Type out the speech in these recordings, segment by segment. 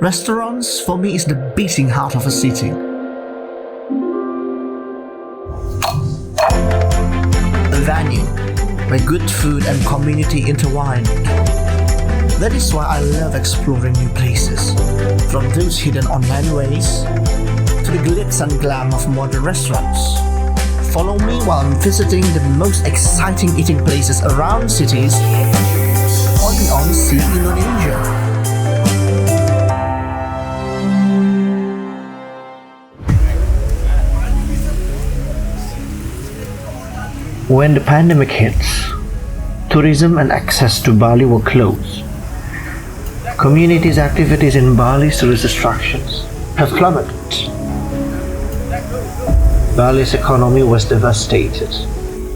Restaurants for me is the beating heart of a city. A venue where good food and community intertwine. That is why I love exploring new places, from those hidden on landways to the glitz and glam of modern restaurants. Follow me while I'm visiting the most exciting eating places around cities only on Sea Indonesia. When the pandemic hits, tourism and access to Bali were closed. Communities' activities in Bali's tourist attractions have plummeted. Bali's economy was devastated,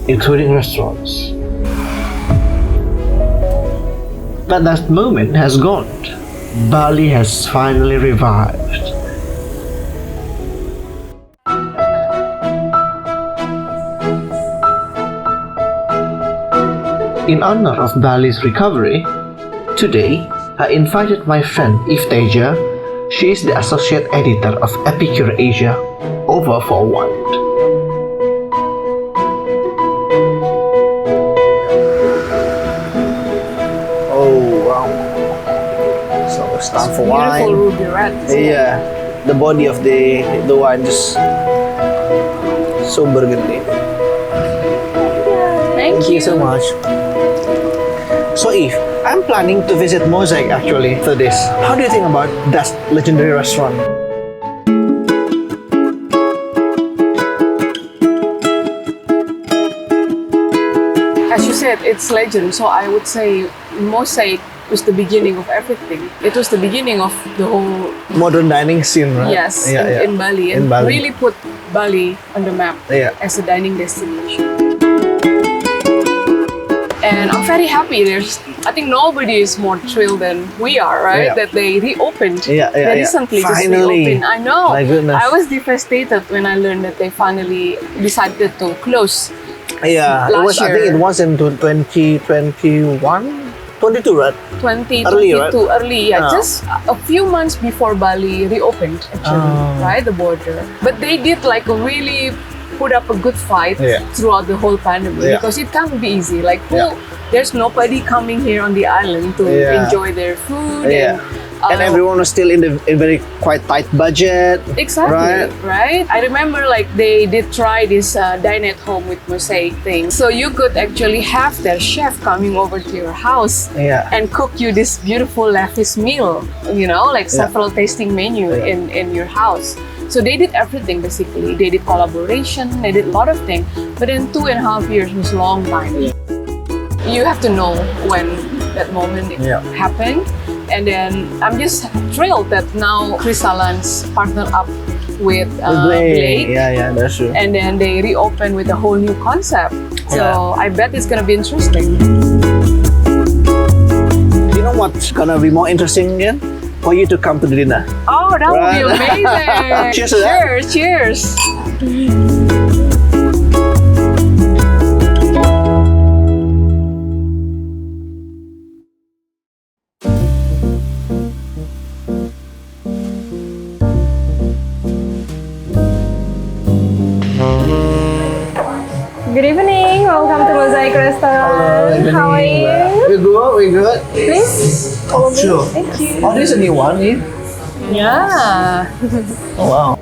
including restaurants. But that moment has gone. Bali has finally revived. In honor of Bali's recovery, today I invited my friend Ifteja. She is the associate editor of Epicure Asia, over for a while. Oh wow! So it's time for wine. Beautiful ruby red. Yeah, the body of the wine just so burgundy. Thank you so much. So Eve, I'm planning to visit Mozaic actually for this. How do you think about that legendary restaurant? As you said, it's legend. So I would say Mozaic was the beginning of everything. It was the beginning of the whole Modern dining scene, right? yes in Bali, and In Bali. really put Bali on the map Yeah. as a dining destination. And I'm very happy. I think nobody is more thrilled than we are, right? Yeah. That they reopened. Yeah. They recently just Finally. reopened. I know. My goodness. I was devastated when I learned that they finally decided to close. Yeah, Last I think year. it was in 2021, 22, right? 2022 Early, right? early, yeah, Ah. just a few months before Bali reopened, actually, right, the border. But they did like a really put up a good fight Yeah. throughout the whole pandemic, Yeah. because it can't be easy. Like, Yeah. there's nobody coming here on the island to Yeah. enjoy their food Yeah. And everyone was still in very quite tight budget. Exactly, right? I remember like they did try this dine at home with Mosaic thing. So you could actually have their chef coming over to your house Yeah. and cook you this beautiful lavish meal, like several tasting menu Yeah. in your house. So they did everything basically. They did collaboration, they did a lot of things. But in 2.5 years was a long time. You have to know when that moment Yeah. happened. And then I'm just thrilled that now Chris Alans partnered up with Blake. Yeah, that's true. And then they reopen with a whole new concept. So Yeah. I bet it's gonna be interesting. You know what's gonna be more interesting again? For you to come to the dinner. Oh, that would be Right. amazing! Cheers to that. Cheers! Good evening, welcome to Mozaic Restaurant. How are you? We good. Please. Oh, sure. Thank you. Oh, this is a new one, Eve. Yeah. Oh, wow.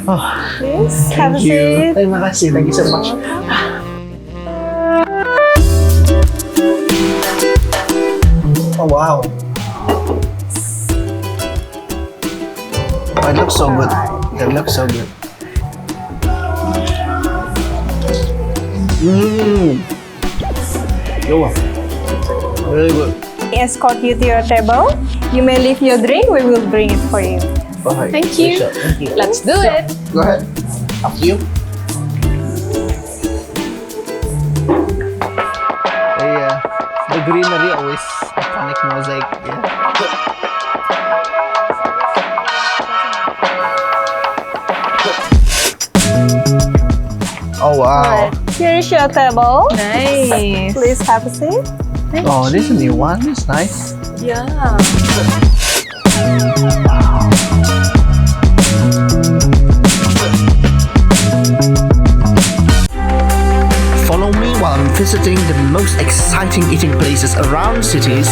Oh, Please have a thank you. seat. Terima kasih. Thank you so much. Oh, wow. Oh, it looks so good. It looks so good. Oh, really good. Escort you to your table. You may leave your drink, we will bring it for you. Bye. Thank you. Thank you. Let's do it! Go ahead. After you. The greenery always iconic mosaic. Oh wow. Alright, here is your table. Nice! Please have a seat. Oh, this is a new one. It's nice. Yeah. Follow me while I'm visiting the most exciting eating places around cities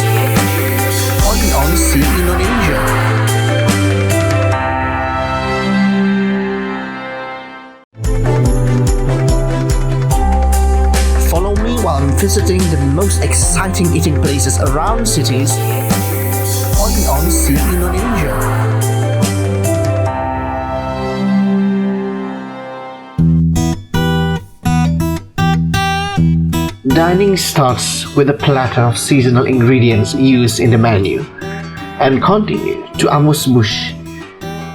on Sea Indonesia. Follow me while I'm visiting the most exciting eating places around cities on Sea Indonesia. Dining starts with a platter of seasonal ingredients used in the menu and continue to amuse-bouche,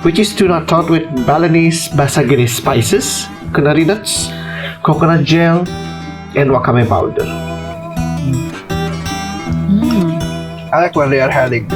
which is tuna topped with Balinese Basagiri spices, Culinary nuts, coconut gel, and wakame powder. I like when they are heading.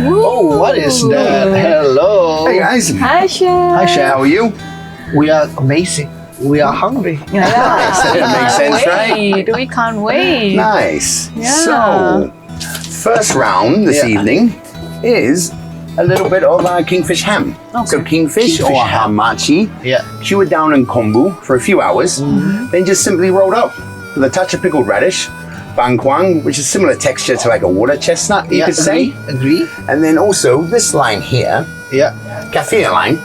Oh, what is that? Hello. Hey guys. Hi, Chef. Hi, Chef. How are you? We are amazing. We are hungry. Nice. That makes sense, right? Wait, we can't wait. Nice. Yeah. So, first round this evening is a little bit of kingfish ham. So kingfish or ham. hamachi, Yeah. chew it down in kombu for a few hours, then just simply rolled up with a touch of pickled radish, bangkwang, which is similar texture to like a water chestnut, you could say. Agree. And then also this line here, Yeah. kaffir line,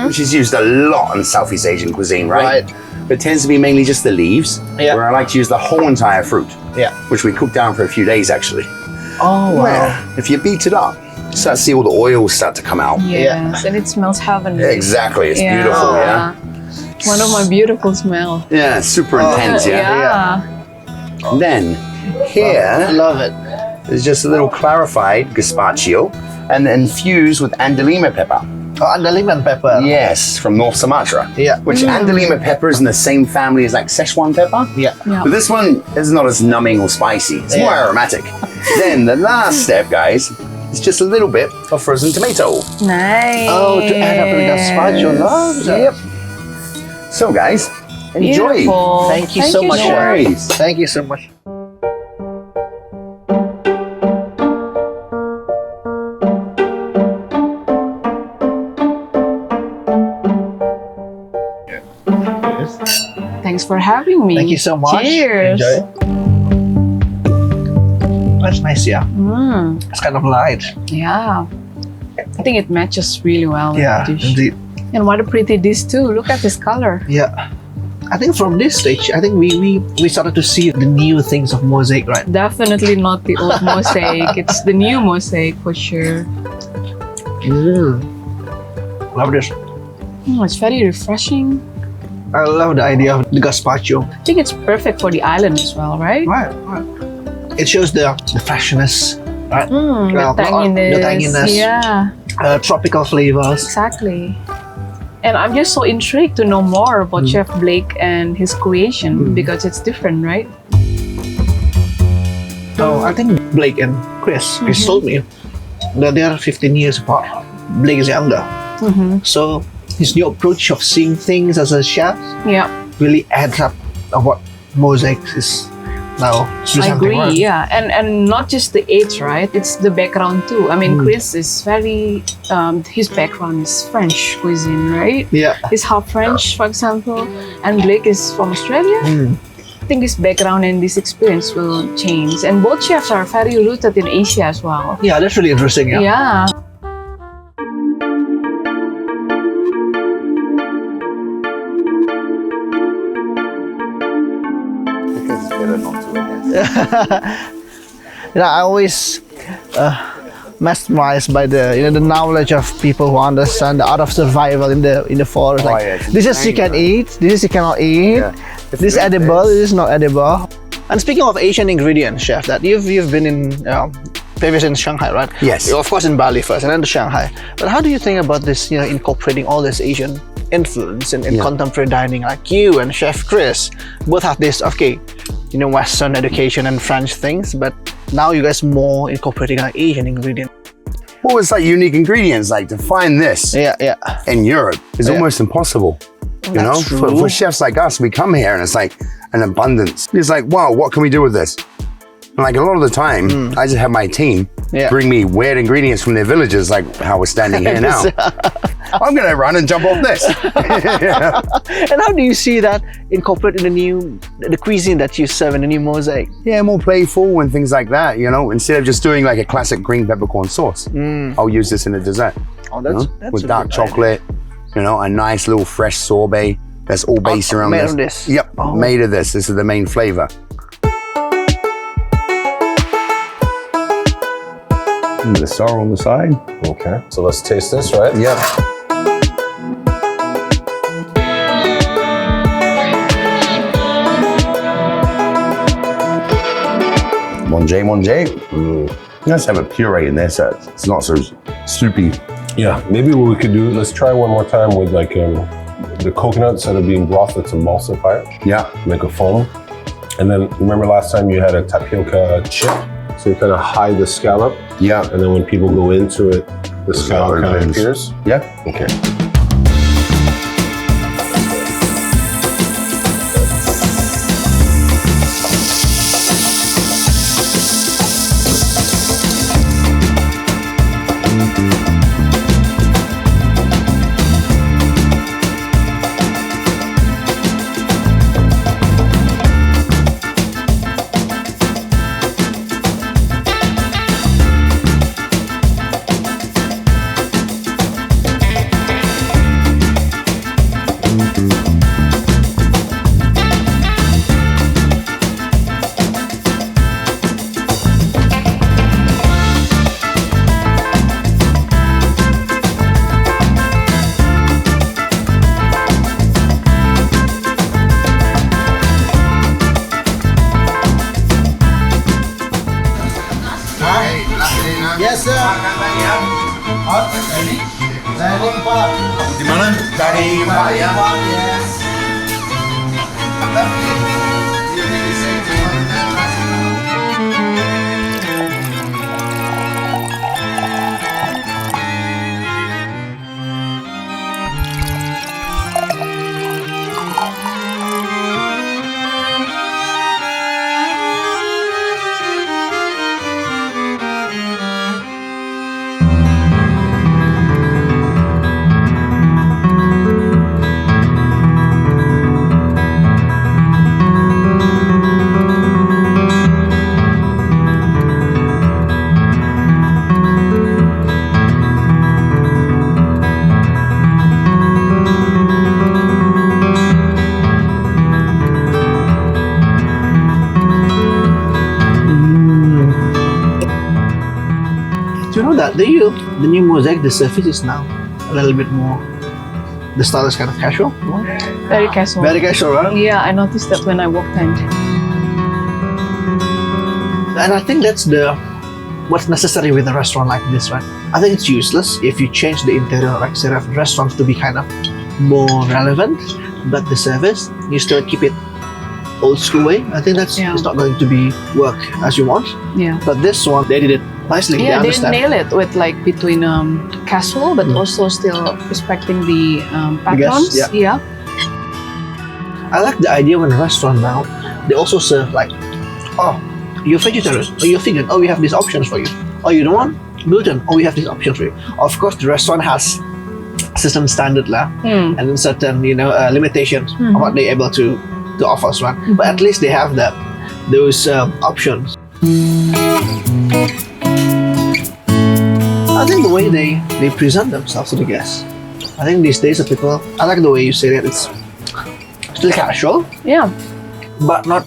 which is used a lot in Southeast Asian cuisine, right? But it tends to be mainly just the leaves, Yeah. where I like to use the whole entire fruit, Yeah. which we cook down for a few days actually. Oh wow. Where if you beat it up, you start to see all the oils start to come out. Yes, and it smells heavenly. Exactly, it's beautiful, yeah? One of my beautiful smells. Yeah, super intense, yeah? And then here I love it. is just a little clarified gazpacho and infused with andalima pepper. Oh, and the lemon pepper. Yes, from North Sumatra. Yeah. Which andalima pepper is in the same family as like Szechuan pepper. Yeah. Yeah. But this one is not as numbing or spicy. It's more aromatic. Then the last step, guys, is just a little bit of frozen tomato. Nice. Oh, to add up to the gazpacho. Loves it. Yep. So, guys, enjoy. Beautiful. Thank you so much. No worries. Thank you so much. Thanks for having me. Thank you so much. Cheers. Enjoy. That's nice, yeah. Mm, It's kind of light. yeah. I think it matches really well with Yeah, the dish. indeed. And what a pretty dish too. Look at this color. Yeah. I think from this stage, I think we started to see the new things of Mozaic, right? Definitely not the old Mosaic. It's the new Mosaic for sure. Love this. It's very refreshing. I love the idea of the gazpacho. I think it's perfect for the island as well, right? Right. It shows the freshness, right? The tanginess. The tanginess. Yeah, Tropical flavors. exactly. And I'm just so intrigued to know more about Chef Blake and his creation because it's different, right? So I think Blake and Chris told me that they are 15 years apart. Blake is younger. So his new approach of seeing things as a chef Yeah, really adds up of what Mozaic is now I presenting. agree. Yeah, and not just the age, right? It's the background too. I mean, Chris is very. His background is French cuisine, right? Yeah. He's half French, for example, and Blake is from Australia. I think his background and this experience will change. And both chefs are very rooted in Asia as well. Yeah, that's really interesting. Yeah. Yeah. I always mesmerized by the the knowledge of people who understand the art of survival in the forest. Like, yeah, this is you can eat, this is you cannot eat. This is edible, this is not edible. And speaking of Asian ingredients, chef, that you've been in previous in Shanghai, right? Yes. Of course in Bali first, and then to Shanghai. But how do you think about this? Incorporating all this Asian influence in contemporary dining, like you and Chef Chris both have this Western education and French things, but now you guys more incorporating Asian ingredients. What was like unique ingredients? Like to find this Yeah, yeah. in Europe is Yeah. almost impossible. You know, That's for true. chefs like us, we come here and it's like an abundance. It's like, wow, what can we do with this? And like a lot of the time, I just have my team Yeah. bring me weird ingredients from their villages, like how we're standing here now. I'm gonna run and jump off this. And how do you see that incorporate in the cuisine that you serve in the new Mozaic? Yeah, more playful and things like that. You know, instead of just doing like a classic green peppercorn sauce, I'll use this in a dessert. Oh, You know, that's with a dark good chocolate. You know, a nice little fresh sorbet that's all based around made this. of this? Yep, Oh. made of this. This is the main flavor. The sorrel on the side. Okay, so let's taste this, right? Yep. Monjay. Let's have a puree in there so it's not so soupy. Yeah, maybe what we could do, let's try one more time with like the coconut instead of being broth, let's emulsify it, Yeah. make a foam. And then remember last time you had a tapioca chip? So you kind of hide the scallop, Yeah. and then when people go into it, the scallop kind of opens. appears. Yeah. Okay. Yes, sir. Di mana? Dari Pak ya. Yes. Do you know that the new Mozaic, the surface is now a little bit more. The style is kind of casual. Very casual. Very casual, right? Yeah, I noticed that when I walked in. And I think that's what's necessary with a restaurant like this, right? I think it's useless if you change the interior, like say, of restaurants to be kind of more relevant, but the service you still keep it old school way. I think that's Yeah. it's not going to be work as you want. Yeah. But this one, they did it nicely. Yeah, they understand. nail it with like between casual but also still respecting the patrons. yeah. Yeah. I like the idea when a restaurant now they also serve like, oh, you're vegetarian or you're vegan. Oh, we have these options for you. Oh, you don't want gluten. Oh, we have these options for you. Of course, the restaurant has system standard lah, and then certain limitations of what they're able to offer us, right? But at least they have those options. I think the way they present themselves to the guests. I think these days, people, I like the way you say that it's still casual, Yeah. but not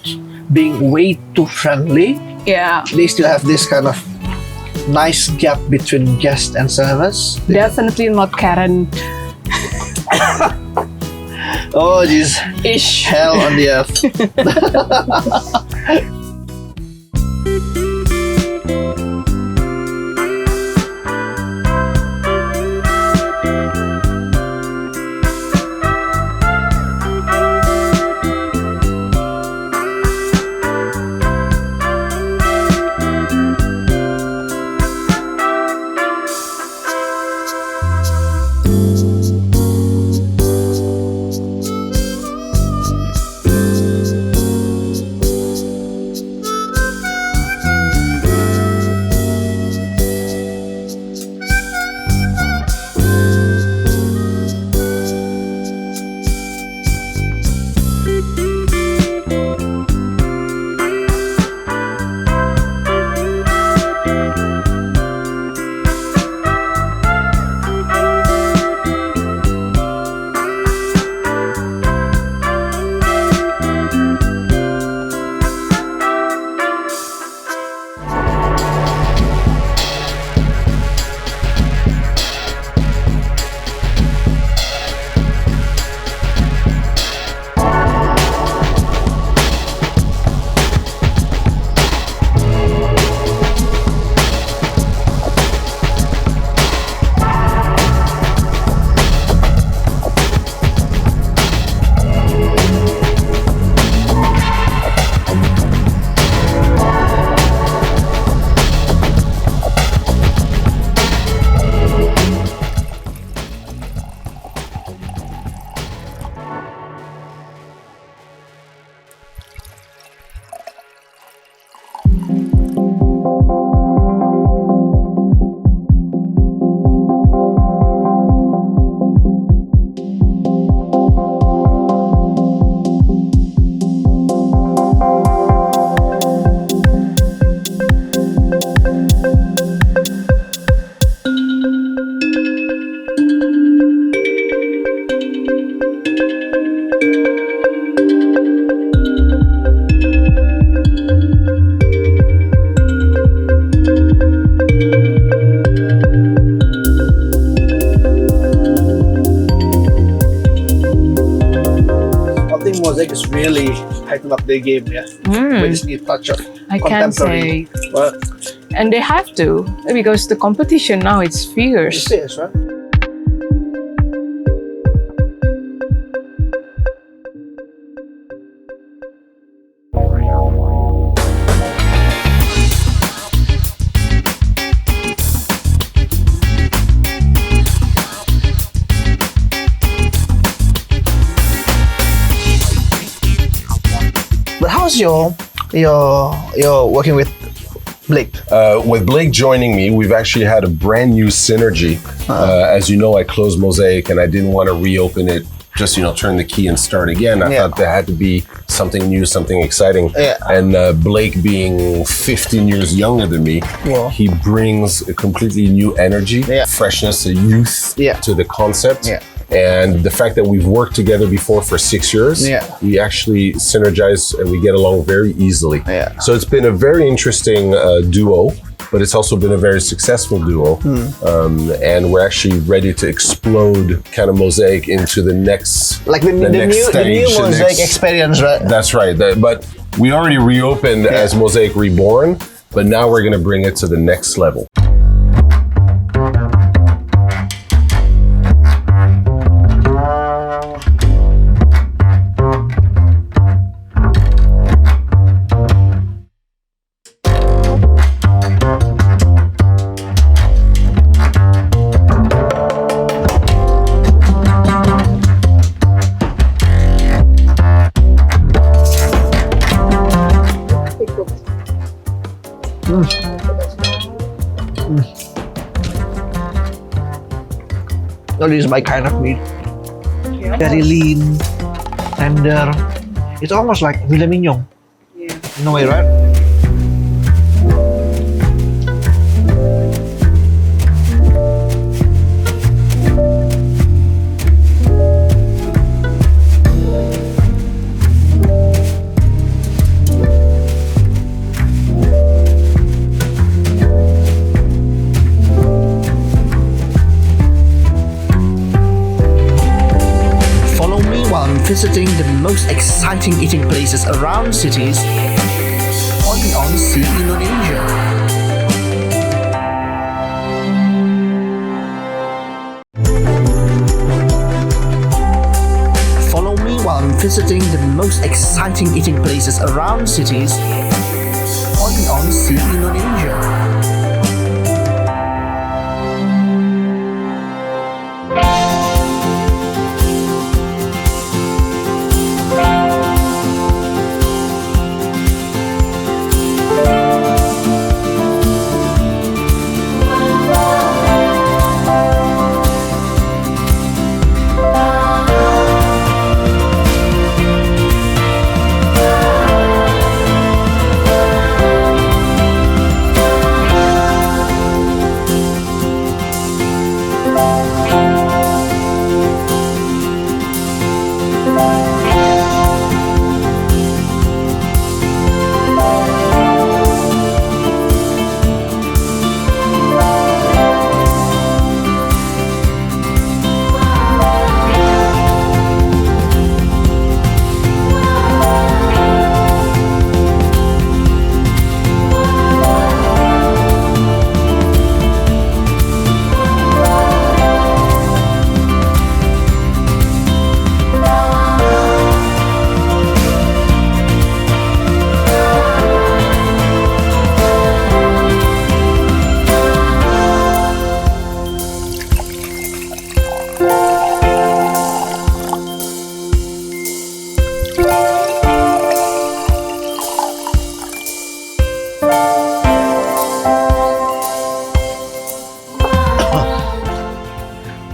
being way too friendly. Yeah. They still have this kind of nice gap between guest and service. Definitely not Karen Oh, geez. ish. Hell on the earth. think Mozaic is really hyping up their game, yeah. With this new touch of I can contemporary. say. Well, And they have to, because the competition now it's fierce. it is, right? But how's your working with Blake? With Blake joining me, we've actually had a brand new synergy. As you know, I closed Mozaic and I didn't want to reopen it, just, turn the key and start again. I thought there had to be something new, something exciting. Yeah. And Blake being 15 years younger than me, Wow. he brings a completely new energy, freshness, a youth to the concept. Yeah. And the fact that we've worked together before for 6 years, we actually synergize and we get along very easily. Yeah. So it's been a very interesting duo, but it's also been a very successful duo. And we're actually ready to explode kind of Mozaic into the next Like the new Mozaic experience, right? That's right. But we already reopened as Mozaic Reborn, but now we're going to bring it to the next level. No, this is my kind of meat. Very lean, tender. It's almost like filet mignon. Yeah. In a way, right? Visiting the most exciting eating places around cities only on Sea Indonesia. Follow me while I'm visiting the most exciting eating places around cities only on Sea Indonesia.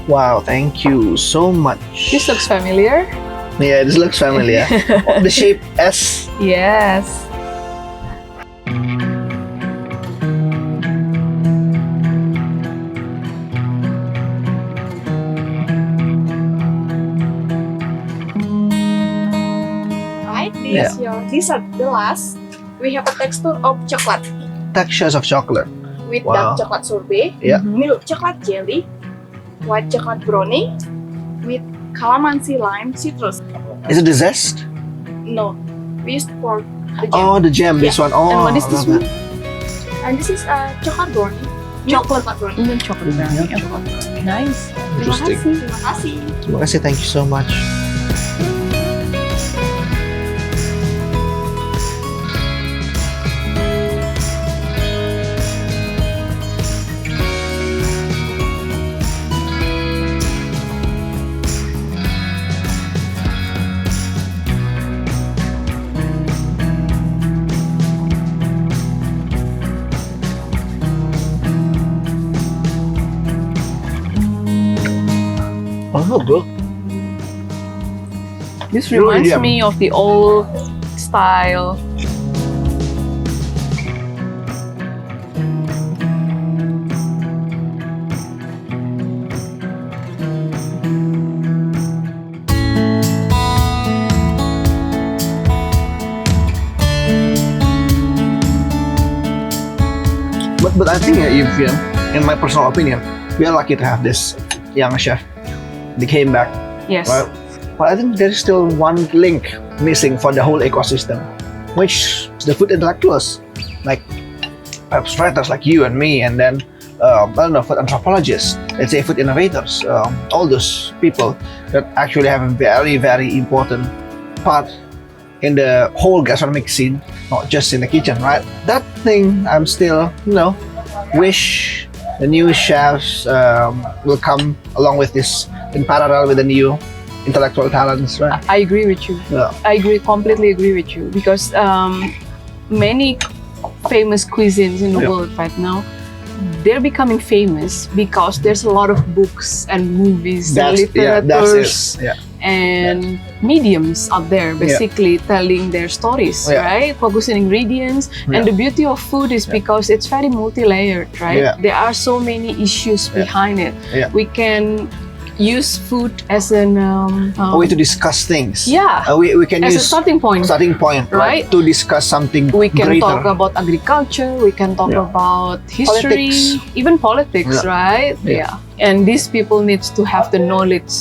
Wow, thank you so much. This looks familiar. Yeah, this looks familiar. The shape S. Yes. Right, this is your dessert. The last, we have a texture of chocolate Textures of chocolate. with Wow. dark chocolate sorbet, Yeah. milk chocolate jelly, white chocolate brownie, with calamansi lime citrus. Is it the zest? No, we used for the jam. Oh, the jam, this one. Oh, And what is I this love one? it. And this is chocolate brownie. Chocolate brownie. Even chocolate brownie. Okay. Nice. Interesting. Terima kasih. Terima kasih, thank you so much. Oh, bro. This Really reminds yum. me of the old style. But I think if in my personal opinion, we are lucky to have this young chef. They came back, Yes. right? But I think there's still one link missing for the whole ecosystem, which is the food intellectuals, like perhaps writers like you and me, and then I don't know, food anthropologists, let's say food innovators, all those people that actually have a very, very important part in the whole gastronomic scene, not just in the kitchen, right? That thing I'm still, wish the new chefs will come along with this in parallel with the new intellectual talents, right? I agree with you. Yeah. I completely agree with you because many famous cuisines in the Yeah. world right now, they're becoming famous because there's a lot of books and movies and That's literatures it. Yeah. and mediums out there basically telling their stories, Yeah. right? Focus on ingredients. Yeah. And the beauty of food is because it's very multi-layered, right? Yeah. There are so many issues behind it. Yeah. We can use food as an A way to discuss things. yeah, We can as a use starting point. starting point, Right. To discuss something We can greater. talk about agriculture, we can talk Yeah. about history, Politics. even politics, Yeah. right? Yeah. And these people needs to have the knowledge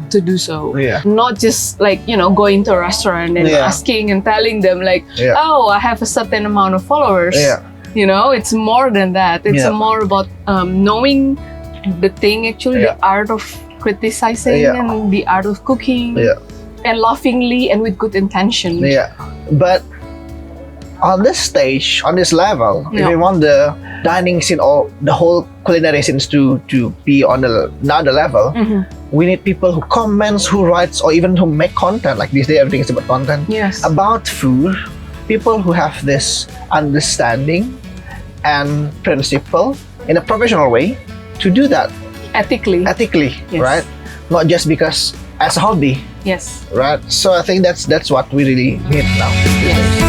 to do so. Yeah. Not just like, going to a restaurant and Yeah. asking and telling them like, Yeah. oh, I have a certain amount of followers. Yeah. It's more than that. It's Yeah. more about knowing the thing actually, the art of criticizing Yeah. and the art of cooking. Yeah. And lovingly and with good intention. Yeah, but on this stage, on this level, if Yeah. we want the dining scene or the whole culinary scenes to be on another level, Mhm. we need people who comments, who writes, or even who make content. Like these days, everything is about content. Yes. About food, people who have this understanding and principle in a professional way to do that Ethically. ethically, Yes. right? Not just because as a hobby, Yes. right? So I think that's what we really need now. Yes.